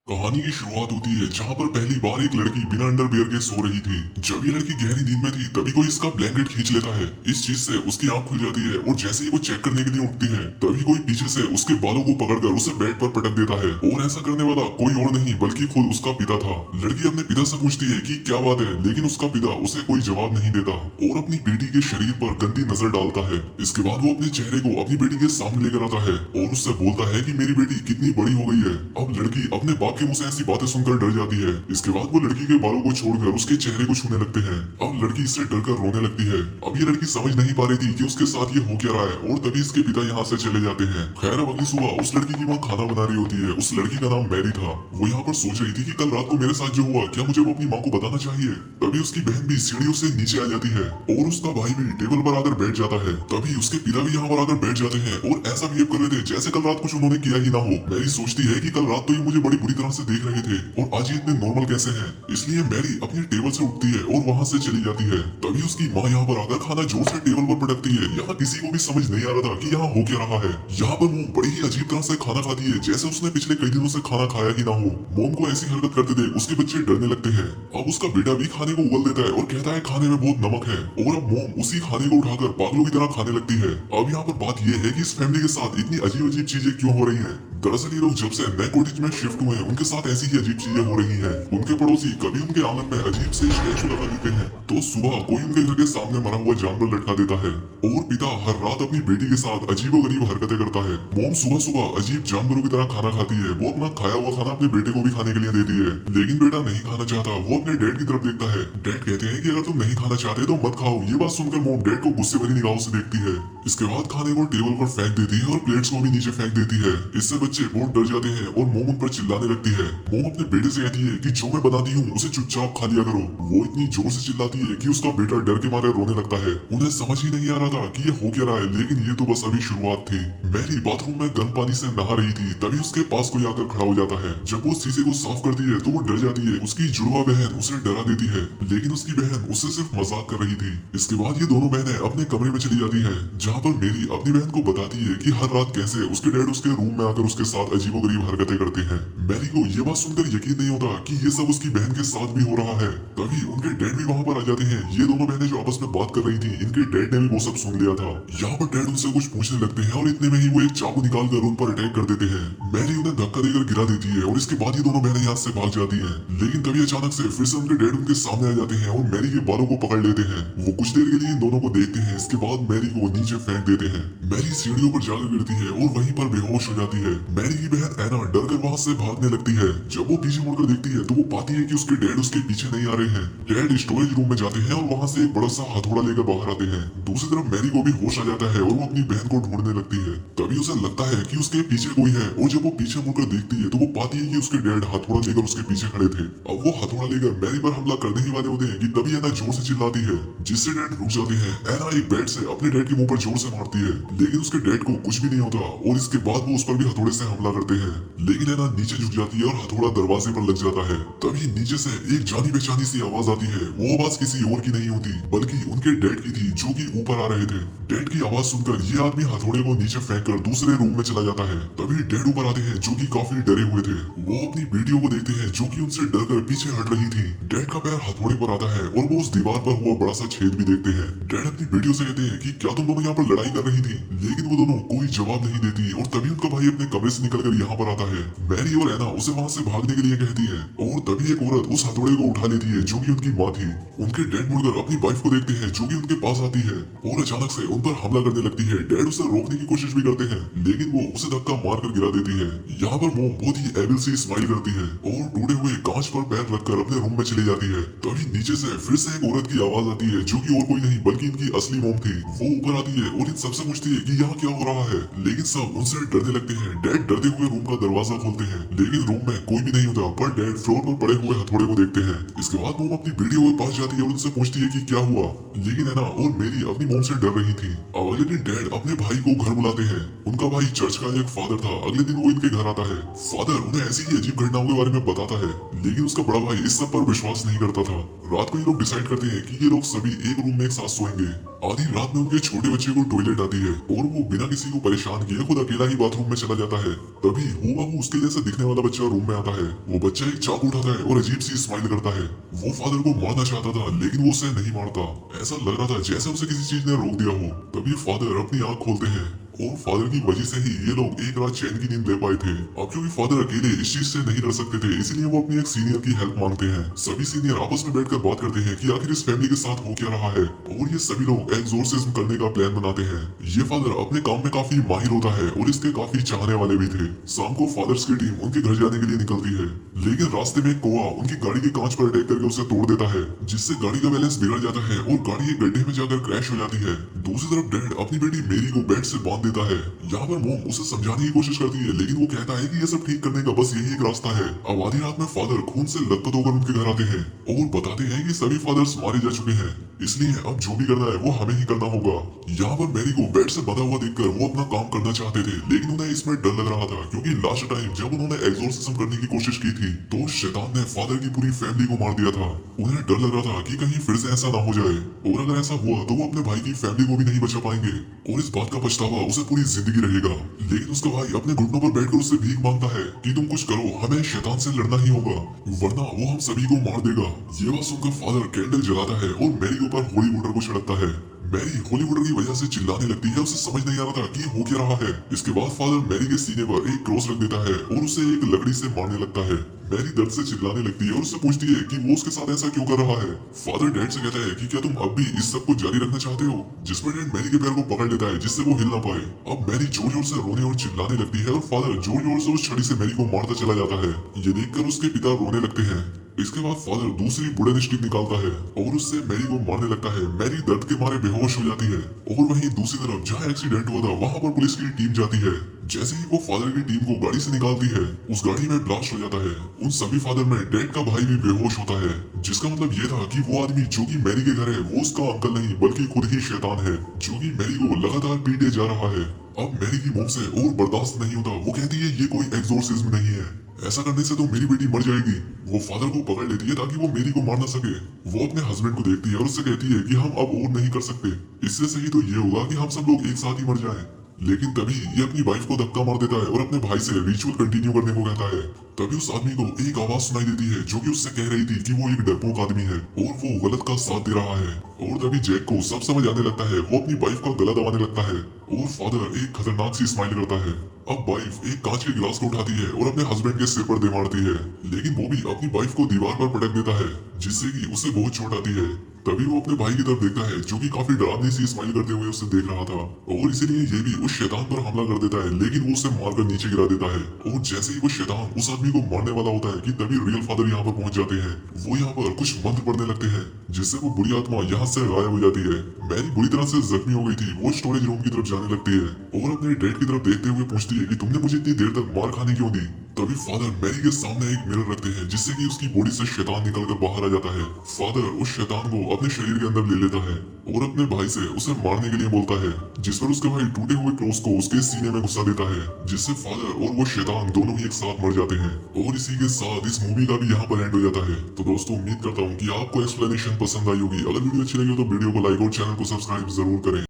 कहानी की शुरुआत होती है जहाँ पर पहली बार एक लड़की बिना अंडरवियर के सो रही थी। जब ये लड़की गहरी नींद में थी तभी कोई इसका ब्लैंकेट खींच लेता है। इस चीज से उसकी आंख खुल जाती है और जैसे ही वो चेक करने के लिए उठती है तभी कोई पीछे से उसके बालों को पकड़कर उसे बेड पर पटक देता है। और ऐसा करने वाला कोई और नहीं बल्कि खुद उसका पिता था। लड़की अपने पिता से पूछती है कि क्या बात है, लेकिन उसका पिता उसे कोई जवाब नहीं देता और अपनी बेटी के शरीर पर गंदी नजर डालता है। इसके बाद वो अपने चेहरे को अपनी बेटी के सामने लेकर आता है और उससे बोलता है कि मेरी बेटी कितनी बड़ी हो गई है। अब लड़की अपने बाप के मुंह से ऐसी बातें सुनकर डर जाती है। इसके बाद वो लड़की के बालों को छोड़कर उसके चेहरे को छूने लगते हैं। अब लड़की इससे डरकर रोने लगती है। अब ये लड़की समझ नहीं पा रही थी कि उसके साथ ये हो क्या रहा है और तभी इसके पिता यहाँ से चले जाते हैं। खैर अब अगली सुबह उस लड़की की माँ खाना बना रही होती है। उस लड़की का नाम मैरी था। वो यहाँ पर सोच रही थी कि कल रात को मेरे साथ जो हुआ क्या मुझे वो अपनी माँ को बताना चाहिए। तभी उसकी बहन भी सीढ़ियों से नीचे आ जाती है और उसका भाई भी टेबल पर आकर बैठ जाता है। तभी उसके पिता भी यहाँ पर आकर बैठ जाते हैं और ऐसा बिहेव कर रहे थे जैसे कल रात कुछ उन्होंने किया ही ना हो। मैरी सोचती है कि कल रात तो ये मुझे बड़ी बुरी तरह से देख रहे थे और आज ये इतने नॉर्मल कैसे हैं। इसलिए मैरी अपनी टेबल से उठती है और वहां से चली जाती है। तभी उसकी माँ यहाँ पर आकर खाना जोर से टेबल पर पटकती है। यहाँ किसी को भी समझ नहीं आ रहा था कि यहाँ हो क्या रहा है। यहाँ पर मोम बड़ी ही अजीब तरह से खाना खाती है जैसे उसने पिछले कई दिनों से खाना खाया ही ना हो। मोम को ऐसी हरकत करते देख उसके बच्चे डरने लगते हैं। अब उसका बेटा भी खाने को उगल देता है और कहता है खाने में बहुत नमक है और अब मोम उसी खाने को उठाकर पागलों की तरह खाने लगती है। अब यहाँ पर बात यह है कि इस फैमिली के साथ इतनी अजीब अजीब चीजें क्यों हो रही है। दरअसल ये लोग जब से नए कॉटेज में शिफ्ट हुए हैं उनके साथ ऐसी ही अजीब चीजें हो रही हैं। उनके पड़ोसी कभी उनके आंगन में अजीब से स्टैचू लगा देते हैं तो सुबह कोई उनके घर के सामने मरा हुआ जानवर लटका देता है और पिता हर रात अपनी बेटी के साथ अजीबोगरीब हरकतें करता है। मोम सुबह सुबह अजीब जानवरों की तरह खाना खाती है। वो अपना खाया हुआ खाना अपने बेटे को भी खाने के लिए देती है, लेकिन बेटा नहीं खाना चाहता। वो अपने डैड की तरफ देखता है। डैड कहते हैं कि अगर तुम नहीं खाना चाहते तो मत खाओ। ये बात सुनकर मोम डैड को गुस्से भरी निगाहों से देखती है। इसके बाद खाने को टेबल पर फेंक देती है और प्लेट्स को भी नीचे फेंक देती है। इससे बच्चे बहुत डर जाते हैं और मोम उन पर चिल्लाने लगती है। मोम अपने बेटे से कहती है कि जो मैं बनाती हूँ उसे चुपचाप खा लिया करो। वो इतनी जोर से चिल्लाती है कि उसका बेटा डर के मारे रोने लगता है। उन्हें समझ ही नहीं आ रहा था कि ये हो क्या रहा है, लेकिन ये तो बस अभी शुरुआत थी। मैरी बाथरूम में गर्म पानी से नहा रही थी तभी उसके पास कोई आकर खड़ा हो जाता है। जब वो शीशे को साफ करती है तो वो डर जाती है। उसकी जुड़वा बहन उसे डरा देती है, लेकिन उसकी बहन उससे सिर्फ मजाक कर रही थी। इसके बाद ये दोनों बहनें अपने कमरे में चली जाती है जहाँ पर मेरी अपनी बहन को बताती है कि हर रात कैसे उसके डैड उसके रूम में आकर उसके साथ अजीबोगरीब हरकतें करते हैं। मैरी को ये बात सुनकर यकीन नहीं होता कि ये सब उसकी बहन के साथ भी हो रहा है। तभी उनके डैड भी वहाँ पर आ जाते हैं। ये दोनों बहनें जो आपस में बात कर रही थी इनके डैड ने भी वो सब सुन लिया था। यहाँ पर डैड उनसे कुछ पूछने लगते हैं और इतने में ही वो एक चाकू निकाल कर उन पर अटैक कर देते हैं। मैरी उन्हें धक्का देकर गिरा देती है और इसके बाद ये दोनों बहनें यहाँ से भाग जाती है। लेकिन तभी अचानक से फिर से उनके डैड उनके सामने आ जाते हैं और मैरी के बालों को पकड़ लेते हैं। वो कुछ देर के लिए इन दोनों को देखते हैं। इसके बाद मैरी को नीचे फेंक देते हैं। मैरी सीढ़ियों पर जाकर गिरती है और वहीं पर बेहोश हो जाती है। मैरी की बहन एना डर कर वहाँ से भागने लगती है। जब वो पीछे मुड़कर देखती है तो वो पाती है कि उसके डैड उसके पीछे नहीं आ रहे हैं। डैड स्टोरेज रूम में जाते हैं और वहाँ से एक बड़ा सा हथौड़ा लेकर बाहर आते हैं। दूसरी तरफ मैरी को भी होश आ जाता है और वो अपनी बहन को ढूंढने लगती है। तभी उसे लगता है कि उसके पीछे कोई है और जब वो पीछे मुड़कर देखती है तो वो पाती है कि उसके डैड हथौड़ा लेकर उसके पीछे खड़े थे। अब वो हथौड़ा लेकर मैरी पर हमला करने ही वाले होते हैं कि तभी एना जोर से चिल्लाती है जिससे डैड रुक जाते हैं। एना एक बेड से अपने डैड के मुंह पर जोर से मारती है, लेकिन उसके डैड को कुछ भी नहीं होता और इसके बाद वो उस पर भी हथौड़े से हमला करते हैं। लेकिन एना नीचे झुक जाती है और हथौड़ा दरवाजे पर लग जाता है। तभी नीचे से एक जानी पहचानी सी आवाज आती है। वो आवाज किसी और की नहीं होती बल्कि उनके डैड की थी जो कि ऊपर आ रहे थे। डैड की आवाज सुनकर ये आदमी हथौड़े को नीचे फेंककर दूसरे रूम में चला जाता है। तभी डैड ऊपर आते हैं जो कि काफी डरे हुए थे। वो अपनी बेटियों को देखते हैं जो कि उनसे डरकर पीछे हट रही थी। डैड का पैर हथौड़े पर आता है और वो उस दीवार पर हुआ बड़ा सा छेद भी देखते हैं। डैड अपनी बेटियों से कहते हैं कि क्या तुम दोनों यहाँ पर लड़ाई कर रही थी, लेकिन वो दोनों कोई जवाब नहीं देती और तभी उनका भाई अपने कमरे से निकलकर यहाँ पर आता है। मैरी और एना उसे वहाँ से भागने के लिए कहती है और तभी एक औरत उस हथौड़े को उठा लेती है जो कि उनकी माँ थी। उनके डैड मुड़कर अपनी वाइफ को देखते हैं जो कि उनके पास आती है और अचानक से उन पर हमला करने लगती है। डैड उसे रोकने की कोशिश भी करते हैं लेकिन वो उसे धक्का मारकर गिरा देती है। यहाँ पर मोम बहुत ही एविल सी स्माइल करती है और टूटे हुए कांच पर पैर रखकर अपने रूम में चली जाती है। तभी नीचे से फिर से एक औरत की आवाज आती है जो कि और कोई नहीं बल्कि इनकी असली मोम थी। वो ऊपर आती है और इन सबसे पूछती है कि यहाँ क्या हो रहा है, लेकिन सब उनसे डरने लगते हैं। डैड डरते हुए रूम का दरवाजा खोलते हैं लेकिन रूम में कोई भी नहीं होता, पर डैड फ्लोर पर पड़े हुए हथौड़े को देखते हैं। इसके बाद मोम अपनी बेटियों के पास जाती है और उनसे पूछती है कि क्या हुआ, लेकिन एना और मेरी अपनी मोम से डर रही थी। अब अगले दिन डैड अपने भाई को घर बुलाते हैं। उनका भाई चर्च का एक फादर था। अगले दिन वो इनके घर आता है। फादर उन्हें ऐसी ही अजीब घटनाओं के बारे में बताता है, लेकिन उसका बड़ा भाई इस सब पर विश्वास नहीं करता था। रात को ये लोग डिसाइड करते हैं कि ये लोग सभी एक रूम में एक साथ सोएंगे। आधी रात में उनके छोटे बच्चे को टॉयलेट आती है और वो बिना किसी को परेशान किए खुद अकेला ही बाथरूम में चला जाता है। तभी हूबहू उसके जैसा दिखने वाला बच्चा रूम में आता है। वो बच्चा एक चाकू उठाता है और अजीब सी स्माइल करता है। वो फादर को मारना चाहता था लेकिन वो उसे नहीं मारता। ऐसा लग रहा था जैसे उसे किसी चीज ने रोक दिया हो। तभी फादर अपनी आंख खोलते हैं और फादर की वजह से ही ये लोग एक रात चैन की नींद ले पाए थे। अब क्योंकि फादर अकेले इस चीज से नहीं डर सकते थे इसलिए वो अपनी एक सीनियर की हेल्प मांगते हैं। सभी सीनियर आपस में बैठकर बात करते हैं कि आखिर इस फैमिली के साथ हो क्या रहा है और ये सभी लोग एक्सोर्सिज्म करने का प्लान बनाते हैं। ये फादर अपने काम में काफी माहिर होता है और इसके काफी चाहने वाले भी थे। शाम को फादर्स की टीम उनके घर जाने के लिए निकलती है लेकिन रास्ते में कोआ उनकी गाड़ी के कांच पर अटैक करके उसे तोड़ देता है जिससे गाड़ी का बैलेंस बिगड़ जाता है और गाड़ी एक गड्ढे में जाकर क्रैश हो जाती है। दूसरी तरफ डैड अपनी बेटी मेरी को बेड से बांध देता है। यहाँ पर मोम उसे समझाने की कोशिश करती है लेकिन वो कहता है कि ये सब ठीक करने का बस यही एक रास्ता है। अब आधी रात में फादर खून से लथपथ होकर उनके घर आते हैं और बताते हैं कि सभी फादर्स मारे जा चुके हैं इसलिए अब जो भी करना है वो हमें ही करना होगा। यहाँ पर मैरी को बेड से बंधा हुआ देखकर वो अपना काम करना चाहते थे लेकिन उन्हें इसमें डर लग रहा था क्योंकि लास्ट टाइम जब उन्होंने एक्सोर्सिज्म करने की कोशिश की थी तो शैतान ने फादर की पूरी फैमिली को मार दिया था। उन्हें डर लग रहा था कि कहीं फिर से ऐसा ना हो जाए और अगर ऐसा हुआ तो वो अपने भाई की फैमिली को भी नहीं बचा पाएंगे और इस बात का पछतावा उसे पूरी जिंदगी रहेगा। लेकिन उसका भाई अपने घुटनों पर बैठकर उससे भीख मांगता है कि तुम कुछ करो, हमें शैतान से लड़ना ही होगा वरना वो हम सभी को मार देगा। ये बात सुनकर फादर कैंडल जलाता है और मैरी के ऊपर होली वाटर को छिड़कता है। मैरी होली वाटर की वजह से चिल्लाने लगती है। उसे समझ नहीं आ रहा था कि हो क्या रहा है। इसके बाद फादर मैरी के सीने पर एक क्रॉस रख देता है और उसे एक लकड़ी से मारने लगता है। मैरी दर्द से चिल्लाने लगती है और उससे पूछती है कि वो उसके साथ ऐसा क्यों कर रहा है। फादर डैड से कहता है कि क्या तुम अब भी इस सब को जारी रखना चाहते हो, जिसमें डैड मैरी के पैर को पकड़ लेता है जिससे वो हिल ना पाए। अब मैरी जोर जोर से रोने और चिल्लाने लगती है और फादर जोर जोर से उस छड़ी से मैरी को मारता चला जाता है। ये देखकर उसके पिता रोने लगते हैं। इसके बाद फादर दूसरी वुडन स्टिक निकालता है और उससे मैरी को मारने लगता है। मैरी दर्द के मारे बेहोश हो जाती है और वहीं दूसरी तरफ जहां एक्सीडेंट हुआ था वहां पर पुलिस की टीम जाती है। जैसे ही वो फादर की टीम को गाड़ी से निकालती है उस गाड़ी में ब्लास्ट हो जाता है। उन सभी फादर में डैड का भाई भी बेहोश होता है जिसका मतलब ये था कि वो आदमी जो कि मैरी के घर है वो उसका अंकल नहीं बल्कि खुद ही शैतान है जो कि मैरी को लगातार पीटे जा रहा है। अब मैरी की मुंह से और बर्दाश्त नहीं होता। वो कहती है ये कोई एक्सोर्सिज्म नहीं है, ऐसा करने से तो मेरी बेटी मर जाएगी। वो फादर को पकड़ लेती है ताकि वो मेरी को मार ना सके। वो अपने हस्बैंड को देखती है और उससे कहती है कि हम अब और नहीं कर सकते, इससे सही तो ये होगा कि हम सब लोग एक साथ ही मर जाएं। लेकिन तभी ये अपनी वाइफ को धक्का मार देता है और अपने भाई से रिचुअल कंटिन्यू करने को कहता है। तभी उस आदमी को एक आवाज सुनाई देती है जो कि उससे कह रही थी कि वो एक डरपोक आदमी है और वो गलत का साथ दे रहा है। और तभी जैक को सब समझ आने लगता है। वो अपनी वाइफ का गला दबाने लगता है और फादर एक खतरनाक सी स्माइल करता है। अब वाइफ एक कांच के गिलास को उठाती है और अपने हस्बैंड के सिर पर दे मारती है लेकिन वो भी अपनी वाइफ को दीवार पर पटक देता है जिससे कि उसे बहुत चोट आती है। तभी वो अपने भाई की तरफ देखता है जो कि काफी डरावनी सी स्माइल करते हुए उसे देख रहा था और इसीलिए ये भी उस शैतान पर हमला कर देता है लेकिन वो उसे मारकर नीचे गिरा देता है। और जैसे ही वो शैतान उस आदमी को मारने वाला होता है कि तभी रियल फादर यहाँ पर पहुंच जाते हैं। वो यहाँ पर कुछ मंत्र पढ़ने लगते हैं जिससे वो बुरी आत्मा यहाँ से गायब हो जाती है। मैरी बुरी तरह से जख्मी हो गई थी। वो स्टोरेज रूम की तरफ जाने लगती है और अपने डैड की तरफ देखते हुए पूछती है कि तुमने मुझे इतनी देर तक मार खाने क्यों दी। तभी फादर मैरी के सामने एक मिरर रखते हैं जिससे कि उसकी बॉडी से शैतान निकलकर बाहर आ जाता है। फादर उस शैतान को अपने शरीर के अंदर ले लेता है और अपने भाई से उसे मारने के लिए बोलता है जिस पर उसका भाई टूटे हुए क्लॉथ को उसके सीने में घुसा देता है जिससे फादर और वो शैतान दोनों ही एक साथ मर जाते हैं। और इसी के साथ इस मूवी का भी यहाँ पर एंड हो जाता है। तो दोस्तों उम्मीद करता हूँ कि आपको एक्सप्लेनेशन पसंद आई होगी। अगर वीडियो अच्छी लगी हो तो वीडियो को लाइक और चैनल को सब्सक्राइब जरूर करें।